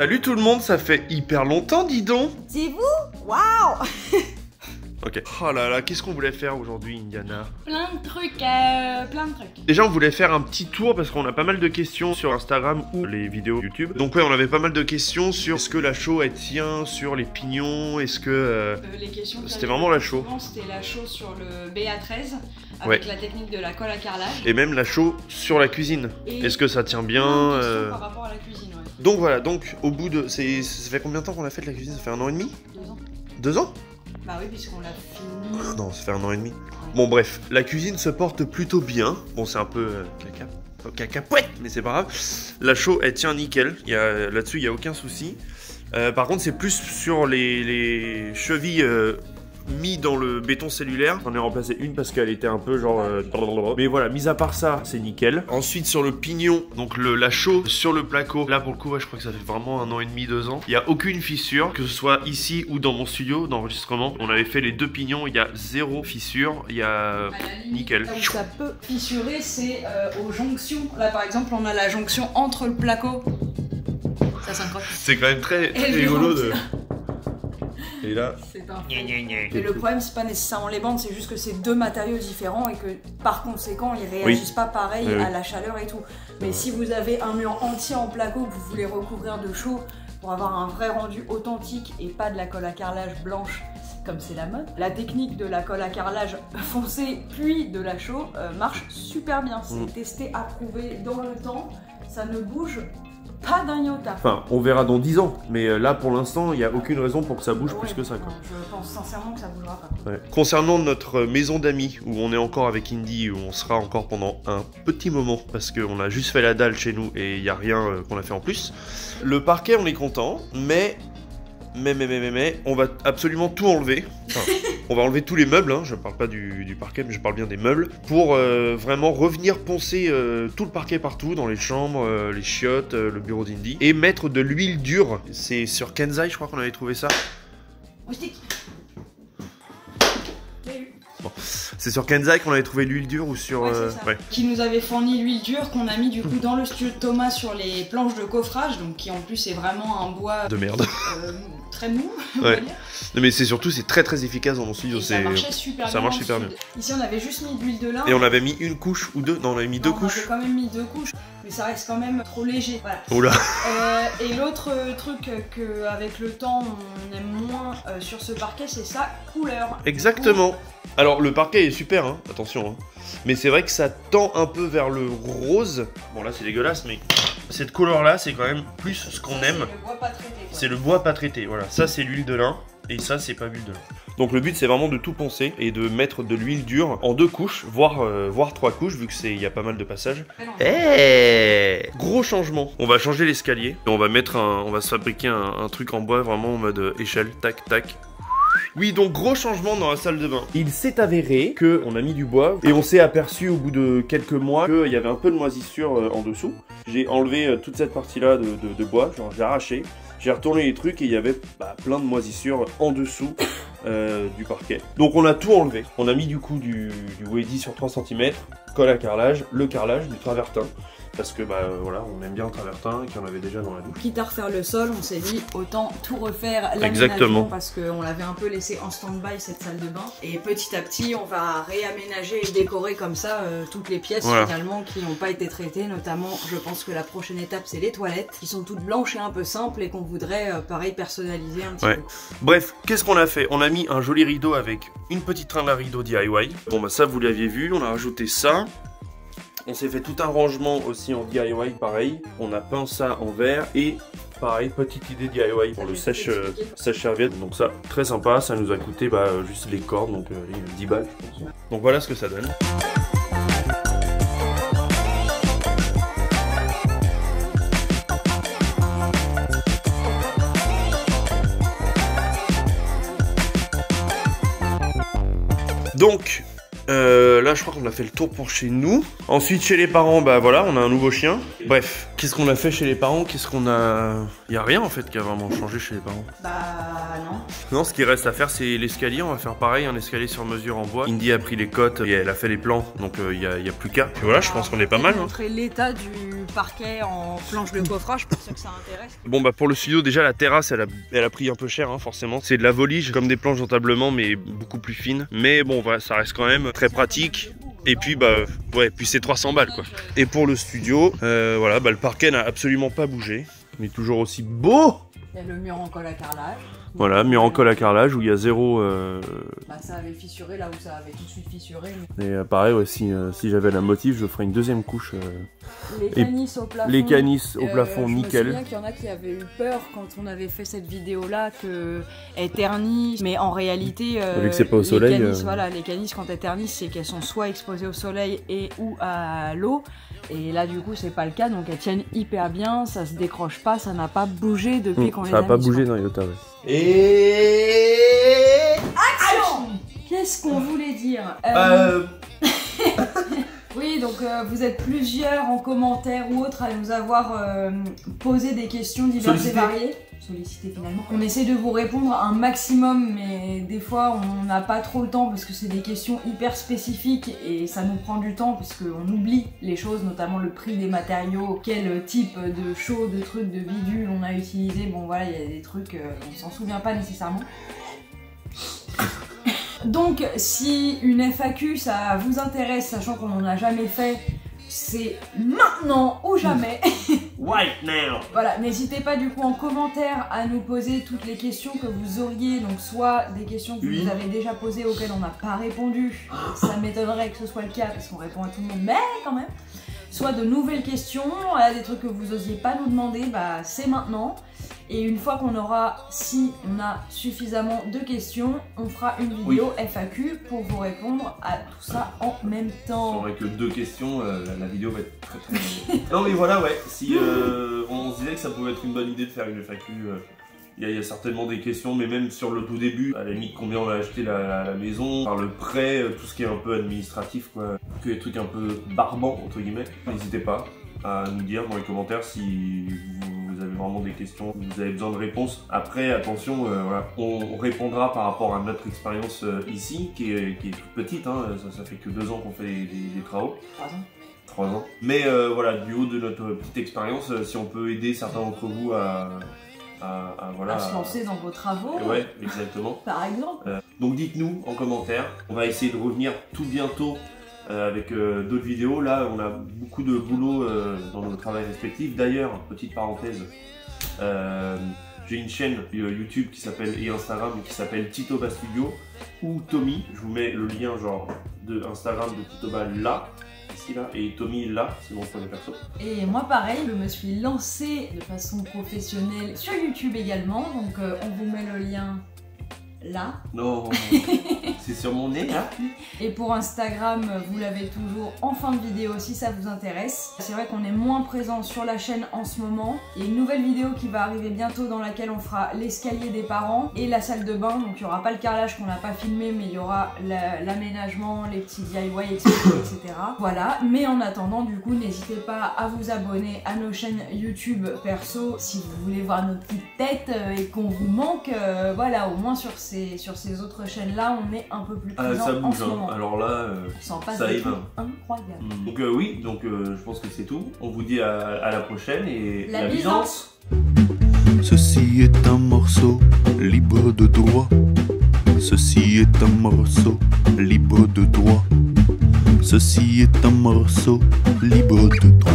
Salut tout le monde, ça fait hyper longtemps, dis donc. C'est vous? Waouh. Ok. Oh là là, qu'est-ce qu'on voulait faire aujourd'hui, Indiana? Plein de trucs, Déjà, on voulait faire un petit tour parce qu'on a pas mal de questions sur Instagram ou les vidéos YouTube. Donc ouais, on avait pas mal de questions sur est-ce que la chaux elle tient sur les pignons, est-ce que... les questions c'était vraiment la chaux. C'était la chaux sur le BA13 avec la technique de la colle à carrelage. Et même la chaux sur la cuisine. Est-ce que ça tient bien par rapport à la cuisine, ouais. Donc voilà, donc au bout de... Ça fait combien de temps qu'on a fait de la cuisine? Ça fait 1 an et demi? 2 ans. 2 ans? Bah oui, puisqu'on l'a fini. Non, ça fait 1 an et demi. Bon bref, la cuisine se porte plutôt bien. Bon, c'est un peu cacapouette, mais c'est pas grave. La chaux, elle tient nickel. Là-dessus, il n'y a aucun souci. Par contre, c'est plus sur les chevilles mis dans le béton cellulaire. J'en ai remplacé une parce qu'elle était un peu genre... Mais voilà, mis à part ça, c'est nickel. Ensuite, sur le pignon, donc la chaux sur le placo. Là, pour le coup, ouais, je crois que ça fait vraiment 1 an et demi, 2 ans. Il n'y a aucune fissure, que ce soit ici ou dans mon studio d'enregistrement. On avait fait les 2 pignons, il y a 0 fissure. Il y a... nickel. Là où ça peut fissurer, c'est aux jonctions. Là, par exemple, on a la jonction entre le placo. Ça s'incroche. C'est quand même très rigolo de... Et là... C'est un et le problème, c'est pas nécessairement les bandes, c'est juste que c'est 2 matériaux différents et que par conséquent, ils réagissent pas pareil à la chaleur et tout. Mais si vous avez un mur entier en placo que vous voulez recouvrir de chaux pour avoir un vrai rendu authentique et pas de la colle à carrelage blanche comme c'est la mode, la technique de la colle à carrelage foncée puis de la chaux marche super bien. C'est testé, approuvé dans le temps, ça ne bouge pas d'un iota. Enfin, on verra dans 10 ans, mais là pour l'instant, il n'y a aucune raison pour que ça bouge plus que ça. Quoi. Non, je pense sincèrement que ça bougera pas. Ouais. Concernant notre maison d'amis, où on est encore avec Indy, où on sera encore pendant un petit moment, parce qu'on a juste fait la dalle chez nous et il n'y a rien qu'on a fait en plus. Le parquet, on est content, mais on va absolument tout enlever. Enfin, on va enlever tous les meubles, hein. Je parle pas du parquet, mais je parle bien des meubles, pour vraiment revenir poncer tout le parquet partout, dans les chambres, les chiottes, le bureau d'Indy, et mettre de l'huile dure. C'est sur Kenzai, je crois qu'on avait trouvé ça. Bon. C'est sur Kenzai qu'on avait trouvé l'huile dure ou sur... Qui nous avait fourni l'huile dure qu'on a mis du coup dans le studio de Thomas sur les planches de coffrage, donc qui en plus est vraiment un bois... de merde. Très mou, on va dire. Non mais c'est surtout, c'est très efficace dans mon studio. Ça marchait super bien. Ça marche super bien. Ici on avait juste mis de l'huile de lin. Et on avait mis une couche ou deux. Non, on avait mis 2 couches. On avait quand même mis 2 couches, mais ça reste quand même trop léger. Voilà. Oula. Et l'autre truc qu'avec le temps on aime moins sur ce parquet, c'est sa couleur. Exactement. Alors le parquet est super, hein, attention. Hein. Mais c'est vrai que ça tend un peu vers le rose. Bon là c'est dégueulasse, mais cette couleur là c'est quand même plus ce qu'on aime. C'est le bois pas traité. C'est le bois pas traité, voilà. Ça c'est l'huile de lin et ça c'est pas l'huile de lin. Donc le but c'est vraiment de tout poncer et de mettre de l'huile dure en 2 couches, voire 3 couches vu que il y a pas mal de passages. Gros changement. On va changer l'escalier et on va se fabriquer un truc en bois vraiment en mode échelle, tac tac. Oui, donc gros changement dans la salle de bain. Il s'est avéré qu'on a mis du bois et on s'est aperçu au bout de quelques mois qu'il y avait un peu de moisissure en dessous. J'ai enlevé toute cette partie-là de bois, genre j'ai arraché. J'ai retourné les trucs et il y avait plein de moisissures en dessous du parquet. Donc on a tout enlevé. On a mis du coup du Weddy sur 3 cm, colle à carrelage, le carrelage, du travertin. Parce que voilà, on aime bien le travertin, qu'il y en avait déjà dans la douche. Quitte à refaire le sol, on s'est dit autant tout refaire l'aménagement parce qu'on l'avait un peu laissé en stand-by cette salle de bain. Et petit à petit, on va réaménager et décorer comme ça toutes les pièces finalement qui n'ont pas été traitées. Notamment, je pense que la prochaine étape, c'est les toilettes qui sont toutes blanches et un peu simples et qu'on voudrait pareil personnaliser un petit peu. Bref, qu'est-ce qu'on a fait? On a mis un joli rideau avec une petite tringle à rideau DIY. Bon bah ça vous l'aviez vu, on a rajouté ça. On s'est fait tout un rangement aussi en DIY, pareil. On a peint ça en vert et pareil, petite idée DIY pour le sèche-serviette. Donc ça, très sympa. Ça nous a coûté juste les cordes, donc 10 balles, je pense. Donc voilà ce que ça donne. Donc, Là, je crois qu'on a fait le tour pour chez nous. Ensuite, chez les parents, bah voilà, on a un nouveau chien. Bref, qu'est-ce qu'on a fait chez les parents? Qu'est-ce qu'on a... Il y a rien en fait qui a vraiment changé chez les parents. Bah non. Non, ce qui reste à faire, c'est l'escalier. On va faire pareil, un escalier sur mesure en bois. Indy a pris les cotes et elle a fait les plans, donc il y a plus qu'à. Voilà, je pense qu'on est pas mal. Montrer l'état du parquet en planche de coffrage pour ceux que ça intéresse. Bon bah pour le studio, déjà la terrasse, elle a pris un peu cher, hein, forcément. C'est de la volige, comme des planches d'entablement, mais beaucoup plus fines. Mais bon, voilà, ça reste quand même très pratique. Et puis bah ouais, puis c'est 300 balles quoi. Et pour le studio, voilà, bah le parquet n'a absolument pas bougé. Il est toujours aussi beau. Il y a le mur en colle à carrelage. Voilà, mur en colle à carrelage où il y a zéro... Bah ça avait fissuré là où ça avait tout de suite fissuré. Mais... Et pareil, ouais, si j'avais la motif, je ferais une deuxième couche. Les canisses au plafond. Les canisses au plafond, nickel. Je me souviens qu'il y en a qui avaient eu peur quand on avait fait cette vidéo là qu'elles ternissent. Mais en réalité, vu que c'est pas au soleil, voilà, les canisses quand elles ternissent, c'est qu'elles sont soit exposées au soleil et ou à l'eau. Et là du coup c'est pas le cas, donc elles tiennent hyper bien, ça se décroche pas, ça n'a pas bougé depuis qu'on les a mis. Ça n'a pas bougé dans les Iota, ouais. Et... Action! Qu'est-ce qu'on voulait dire? Oui, donc vous êtes plusieurs en commentaire ou autres à nous avoir posé des questions diverses et variées. Sollicité finalement. On essaie de vous répondre un maximum, mais des fois on n'a pas trop le temps parce que c'est des questions hyper spécifiques et ça nous prend du temps parce qu'on oublie les choses, notamment le prix des matériaux, quel type de show, de trucs, de bidules on a utilisé. Bon voilà, il y a des trucs, on s'en souvient pas nécessairement. Donc si une FAQ ça vous intéresse, sachant qu'on n'en a jamais fait, c'est maintenant ou jamais. Right now. Voilà, n'hésitez pas du coup en commentaire à nous poser toutes les questions que vous auriez, donc soit des questions que vous avez déjà posées auxquelles on n'a pas répondu, ça m'étonnerait que ce soit le cas parce qu'on répond à tout le monde, mais quand même, soit de nouvelles questions, voilà, des trucs que vous osiez pas nous demander, bah c'est maintenant. Et une fois qu'on aura, si on a suffisamment de questions, on fera une vidéo FAQ pour vous répondre à tout ça en même temps. J'aurais que 2 questions, la vidéo va être très très longue. Non mais voilà, ouais, si on se disait que ça pouvait être une bonne idée de faire une FAQ, il y a certainement des questions, mais même sur le tout début, à la limite combien on a acheté la maison, par le prêt, tout ce qui est un peu administratif, quoi, que des trucs un peu barbants entre guillemets, n'hésitez pas à nous dire dans les commentaires si vous avez vraiment des questions, vous avez besoin de réponses. Après, attention, voilà, on répondra par rapport à notre expérience ici, qui est toute petite, hein, ça fait que 2 ans qu'on fait des travaux. 3 ans. Mais voilà, du haut de notre petite expérience, si on peut aider certains d'entre vous à se lancer dans vos travaux. Ouais, exactement. Par exemple. Donc dites-nous en commentaire, on va essayer de revenir tout bientôt avec d'autres vidéos. Là, on a beaucoup de boulot dans nos travails respectifs. D'ailleurs, petite parenthèse, j'ai une chaîne YouTube qui s'appelle et Instagram qui s'appelle Titoba Studio ou Tommy. Je vous mets le lien genre de Instagram de Titoba là. Ici, là, et Tommy là, c'est mon projet perso. Et moi pareil, je me suis lancée de façon professionnelle sur YouTube également, donc on vous met le lien là. Non, c'est sur mon nez là. Et pour Instagram, vous l'avez toujours en fin de vidéo si ça vous intéresse. C'est vrai qu'on est moins présent sur la chaîne en ce moment. Il y a une nouvelle vidéo qui va arriver bientôt dans laquelle on fera l'escalier des parents et la salle de bain. Donc il n'y aura pas le carrelage qu'on n'a pas filmé, mais il y aura l'aménagement, les petits DIY, etc., etc. Voilà, mais en attendant du coup, n'hésitez pas à vous abonner à nos chaînes YouTube perso si vous voulez voir nos petites têtes et qu'on vous manque. Voilà, au moins sur ces autres chaînes là, on est un peu plus présent ça bouge, en ce moment. Alors là, ça y va. Incroyable. Donc oui, donc je pense que c'est tout. On vous dit à la prochaine et la Byzance. Ceci est un morceau libre de droit. Ceci est un morceau libre de droit. Ceci est un morceau libre de droit.